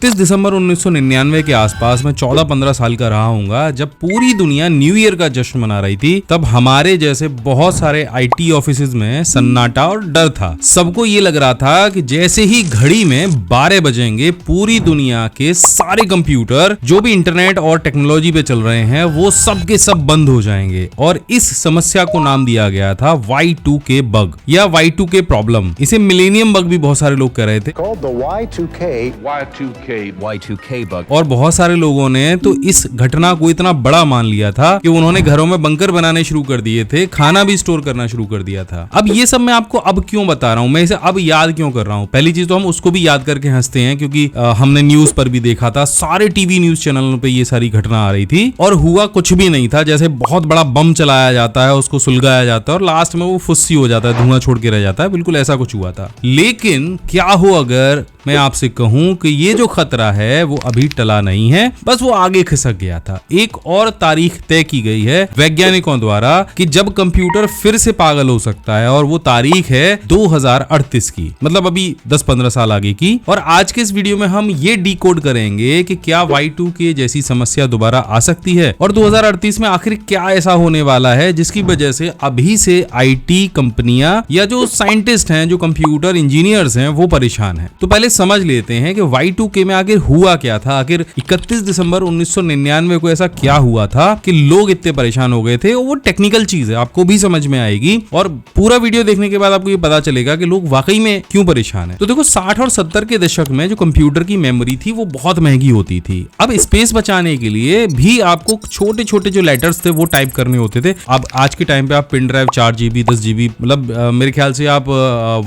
30 दिसंबर 1999 के आसपास मैं 14-15 साल का रहा हूँगा जब पूरी दुनिया न्यू ईयर का जश्न मना रही थी। तब हमारे जैसे बहुत सारे आईटी ऑफिसेज में सन्नाटा और डर था। सबको ये लग रहा था कि जैसे ही घड़ी में 12 बजेंगे पूरी दुनिया के सारे कंप्यूटर जो भी इंटरनेट और टेक्नोलॉजी पे चल रहे हैं वो सब के सब बंद हो जाएंगे। और इस समस्या को नाम दिया गया था Y2K बग या Y2K प्रॉब्लम। इसे मिलेनियम बग भी बहुत सारे लोग कह रहे थे। Y2K bug. और बहुत सारे लोगों ने तो इस घटना को इतना बड़ा मान लिया था कि उन्होंने घरों में बंकर बनाने शुरू कर दिए थे, खाना भी स्टोर करना शुरू कर दिया था। अब ये सब मैं आपको अब क्यों बता रहा हूँ, मैं इसे अब याद क्यों कर रहा हूँ। पहली चीज तो हम उसको भी याद करके हंसते हैं क्योंकि हमने न्यूज पर भी देखा था, सारे टीवी न्यूज चैनलों पे ये सारी घटना आ रही थी और हुआ कुछ भी नहीं था। जैसे बहुत बड़ा बम चलाया जाता है, उसको सुलगाया जाता है और लास्ट में वो फुस्सी हो जाता है, धुआं छोड़ के रह जाता है, बिल्कुल ऐसा कुछ हुआ था। लेकिन क्या हो अगर मैं आपसे कहूं कि ये जो खतरा है वो अभी टला नहीं है, बस वो आगे खिसक गया था। एक और तारीख तय की गई है वैज्ञानिकों द्वारा कि जब कंप्यूटर फिर से पागल हो सकता है और वो तारीख है 2038 की, मतलब अभी 10-15 साल आगे की। और आज के इस वीडियो में हम ये डिकोड करेंगे कि क्या Y2K जैसी समस्या दोबारा आ सकती है और 2038 में आखिर क्या ऐसा होने वाला है जिसकी वजह से अभी से आईटी कंपनियां या जो साइंटिस्ट हैं, जो कंप्यूटर इंजीनियर्स हैं, वो परेशान हैं। तो पहले समझ लेते हैं कि Y2K में आखिर हुआ क्या था। आखिर 31 दिसंबर 1999 को ऐसा क्या हुआ था कि लोग इतने परेशान हो गए थे। वो टेक्निकल चीज है, आपको भी समझ में आएगी और पूरा वीडियो देखने के बाद आपको ये पता चलेगा कि लोग वाकई में क्यों परेशान हैं। तो देखो, 60 और 70 के दशक में जो कंप्यूटर की मेमोरी थी वो बहुत महंगी होती थी। अब स्पेस बचाने के लिए भी आपको छोटे छोटे जो लेटर्स थे वो टाइप करने होते थे। अब आज के टाइम पे आप पेन ड्राइव 4 GB 10 GB, मतलब मेरे ख्याल से आप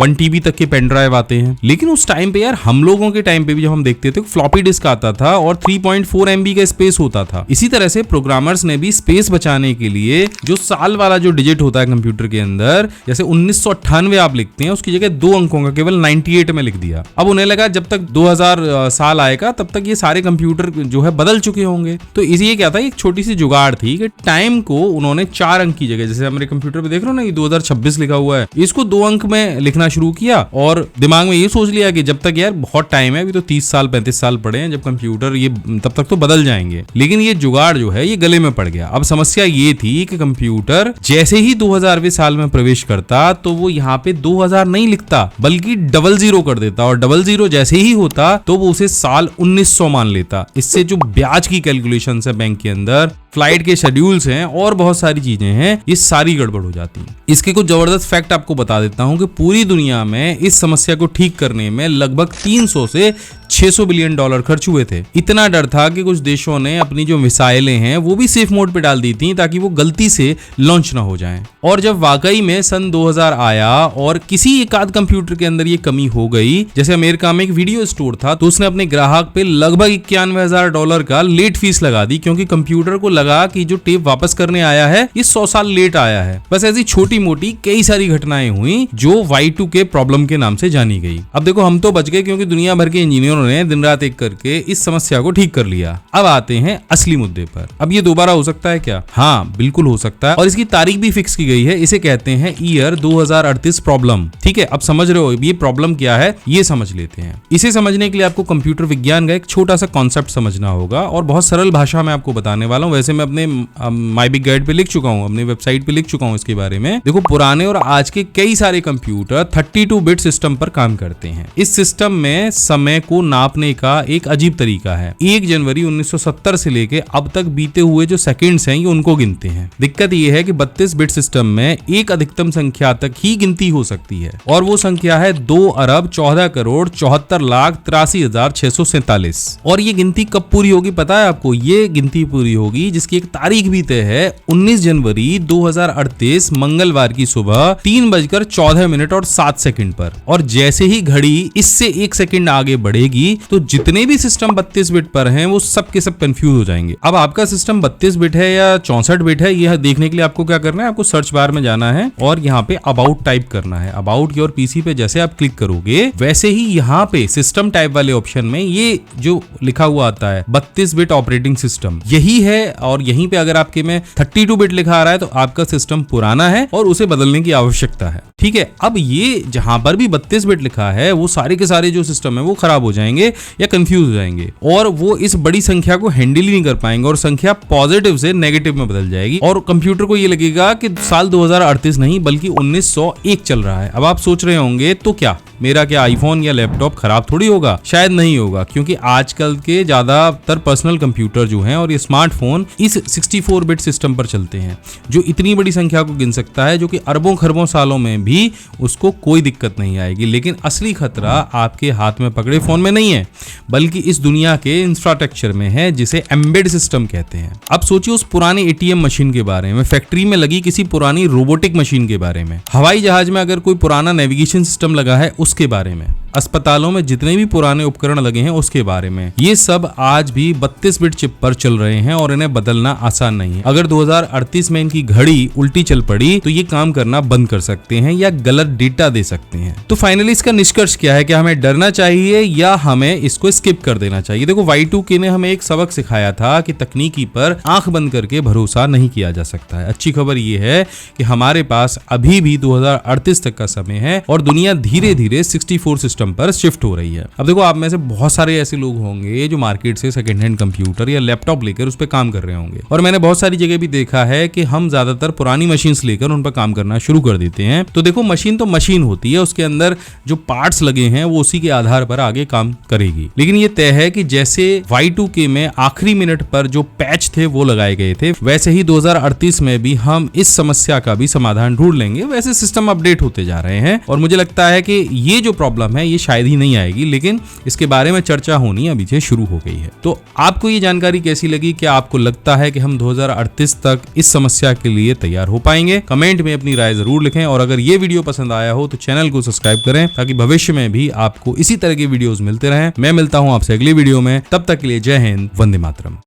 1 TB तक के पेन ड्राइव आते हैं। लेकिन उस टाइम पे यार, हम लोगों के टाइम पे भी जब हम देखते थे फ्लॉपी डिस्क आता था और 3.4 MB का स्पेस होता था। इसी तरह से प्रोग्रामर्स ने भी स्पेस बचाने के लिए जो साल वाला जो डिजिट होता है कंप्यूटर के अंदर, जैसे 1998 आप लिखते हैं, उसकी जगह 2 अंकों का केवल 98 में लिख दिया। अब उन्हें लगा जब तक 2000 साल आएगा तब तक ये सारे कंप्यूटर जो है बदल चुके होंगे। तो ये क्या था, एक छोटी सी जुगाड़ थी कि टाइम को उन्होंने 4 अंक की जगह, जैसे हमारे कंप्यूटर पे देख रहे हो ना, ये 2026 लिखा हुआ है, इसको 2 अंक में लिखना शुरू किया और दिमाग में ये सोच लिया कि जब तक यार बहुत टाइम है, अभी तो 30 साल 35 साल पड़े हैं, जब कंप्यूटर ये तब तक तो बदल जाएंगे। लेकिन ये जुगाड़ जो है ये गले में पड़ गया। अब समस्या ये थी कि कंप्यूटर जैसे ही 2000वें साल में प्रवेश करता तो वो यहाँ पे 2000 नहीं लिखता बल्कि 00 कर देता और 00 जैसे ही होता तो वो उसे साल 1900 मान लेता। इससे जो ब्याज की कैलकुलेशन है बैंक के अंदर, फ्लाइट के शेड्यूल्स हैं और बहुत सारी चीजें हैं, ये सारी गड़बड़ हो जाती हैं। इसके कुछ जबरदस्त फैक्ट आपको बता देता हूं कि पूरी दुनिया में इस समस्या को ठीक करने में लगभग 300 से 600 बिलियन डॉलर खर्च हुए थे। इतना डर था कि कुछ देशों ने अपनी जो मिसाइलें हैं वो भी सेफ मोड पे डाल दी थी ताकि वो गलती से लॉन्च ना हो जाएं। और जब वाकई में सन 2000 आया और किसी एक आध कंप्यूटर के अंदर ये कमी हो गई, जैसे अमेरिका में एक वीडियो स्टोर था तो उसने अपने ग्राहक पे लगभग $91,000 का लेट फीस लगा दी क्योंकि कंप्यूटर को लगा कि जो टेप वापस करने आया है ये 100 साल लेट आया है। बस ऐसी छोटी मोटी कई सारी घटनाएं हुई जो Y2K प्रॉब्लम के नाम से जानी गई। अब देखो, हम तो बच गए क्योंकि दुनिया भर के इंजीनियरों ने दिन रात एक करके इस समस्या को ठीक कर लिया। अब आते हैं असली मुद्दे पर। अब ये दोबारा हो सकता है क्या? हाँ, बिल्कुल हो सकता है और इसकी तारीख भी फिक्स की गई है। इसे कहते हैं ईयर 2038 प्रॉब्लम। ठीक है, अब समझ रहे हो ये प्रॉब्लम क्या है, ये समझ लेते हैं। इसे समझने के लिए आपको कंप्यूटर विज्ञान का एक छोटा सा कॉन्सेप्ट समझना होगा और बहुत सरल भाषा में आपको बताने वाला हूँ। वैसे मैं अपने माई बिग गाइड पे लिख चुका हूँ, अपने वेबसाइट पे लिख चुका हूँ इसके बारे में। देखो, पुराने और आज के कई सारे कंप्यूटर 32 बिट सिस्टम पर काम करते हैं। इस सिस्टम में समय को नापने का एक अजीब तरीका है। 1 जनवरी 1970 से लेके अब तक बीते हुए जो सेकंड्स हैं ये उनको गिनते हैं। दिक्कत ये है कि 32 बिट सिस्टम में एक अधिकतम संख्या तक ही गिनती हो सकती है और वो संख्या है 2,14,74,83,647। और ये गिनती कब पूरी होगी पता है आपको? ये गिनती पूरी होगी जिसकी एक तारीख भी तय है, 19 जनवरी 2038 मंगलवार की सुबह 3:14 पर। और जैसे ही घड़ी इससे 1 सेकंड आगे बढ़ेगी तो जितने भी सिस्टम 32 बिट पर हैं वो सब के सब कंफ्यूज हो जाएंगे। अब आपका सिस्टम 32 बिट है या 64 बिट है, यह देखने के लिए आपको क्या करना है, आपको सर्च बार में जाना है और यहाँ पे अबाउट टाइप करना है। अबाउट योर पीसी पे जैसे आप क्लिक करोगे वैसे ही यहाँ पे सिस्टम टाइप वाले ऑप्शन में ये जो लिखा हुआ आता है 32 बिट ऑपरेटिंग सिस्टम, यही है। और यहीं पे अगर आपके में 32 बिट लिखा आ रहा है तो आपका सिस्टम पुराना है और उसे बदलने की आवश्यकता है। ठीक है, अब ये जहां पर भी 32 बिट लिखा है वो सारे के सारे जो सिस्टम है वो खराब हो जाएंगे। जाएंगे या कंफ्यूज हो जाएंगे और वो इस बड़ी संख्या को हैंडल ही नहीं कर पाएंगे और संख्या पॉजिटिव से नेगेटिव में बदल जाएगी और कंप्यूटर को ये लगेगा कि साल 2038 नहीं बल्कि 1901 चल रहा है। अब आप सोच रहे होंगे तो क्या मेरा क्या आईफोन या लैपटॉप खराब थोड़ी होगा? शायद नहीं होगा, क्योंकि आजकल के ज्यादातर पर्सनल कंप्यूटर जो हैं और ये स्मार्टफोन इस 64 बिट सिस्टम पर चलते हैं जो इतनी बड़ी संख्या को गिन सकता है, जो कि अरबों खरबों सालों में भी उसको कोई दिक्कत नहीं आएगी। लेकिन असली खतरा आपके हाथ में पकड़े फोन में नहीं है बल्कि इस दुनिया के इंफ्रास्ट्रक्चर में है जिसे एम्बेड सिस्टम कहते हैं। अब सोचिए उस पुरानी एटीएम मशीन के बारे में, फैक्ट्री में लगी किसी पुरानी रोबोटिक मशीन के बारे में, हवाई जहाज में अगर कोई पुराना नेविगेशन सिस्टम लगा है उसके बारे में, अस्पतालों में जितने भी पुराने उपकरण लगे हैं उसके बारे में। ये सब आज भी 32 बिट चिप पर चल रहे हैं और इन्हें बदलना आसान नहीं है। अगर 2038 में इनकी घड़ी उल्टी चल पड़ी तो ये काम करना बंद कर सकते हैं या गलत डेटा दे सकते हैं। तो फाइनली इसका निष्कर्ष क्या है कि हमें डरना चाहिए या हमें इसको स्किप कर देना चाहिए? देखो, Y2K ने हमें एक सबक सिखाया था कि तकनीकी पर आंख बंद करके भरोसा नहीं किया जा सकता है। अच्छी खबर ये है कि हमारे पास अभी भी 2038 तक का समय है और दुनिया धीरे धीरे 64 सिस्टम पर शिफ्ट हो रही है। अब देखो, आप में से बहुत सारे ऐसे लोग होंगे जो मार्केट से सेकंड हैंड कंप्यूटर या लैपटॉप लेकर उस पर काम कर रहे होंगे और मैंने बहुत सारी जगह भी देखा है कि हम ज्यादातर पुरानी मशीन्स लेकर उन पर काम करना शुरू कर देते हैं। तो देखो, मशीन तो मशीन होती है, उसके अंदर जो पार्ट्स लगे हैं वो उसी के आधार पर आगे काम करेगी। लेकिन ये तय है कि जैसे Y2K में आखिरी मिनट पर जो पैच थे वो लगाए गए थे, वैसे ही 2038 में भी हम इस समस्या का भी समाधान ढूंढ लेंगे। वैसे सिस्टम अपडेट होते जा रहे हैं और मुझे लगता है कि ये जो प्रॉब्लम है ये शायद ही नहीं आएगी, लेकिन इसके बारे में चर्चा होनी अभी से शुरू हो गई है। तो आपको ये जानकारी कैसी लगी? क्या आपको लगता है कि हम 2038 तक इस समस्या के लिए तैयार हो पाएंगे? कमेंट में अपनी राय जरूर लिखें और अगर ये वीडियो पसंद आया हो तो चैनल को सब्सक्राइब करें ताकि भविष्य में भी आपको इसी तरह के वीडियोस मिलते रहें। मैं मिलता हूं आपसे अगली वीडियो में, तब तक के लिए जय हिंद, वंदे मातरम।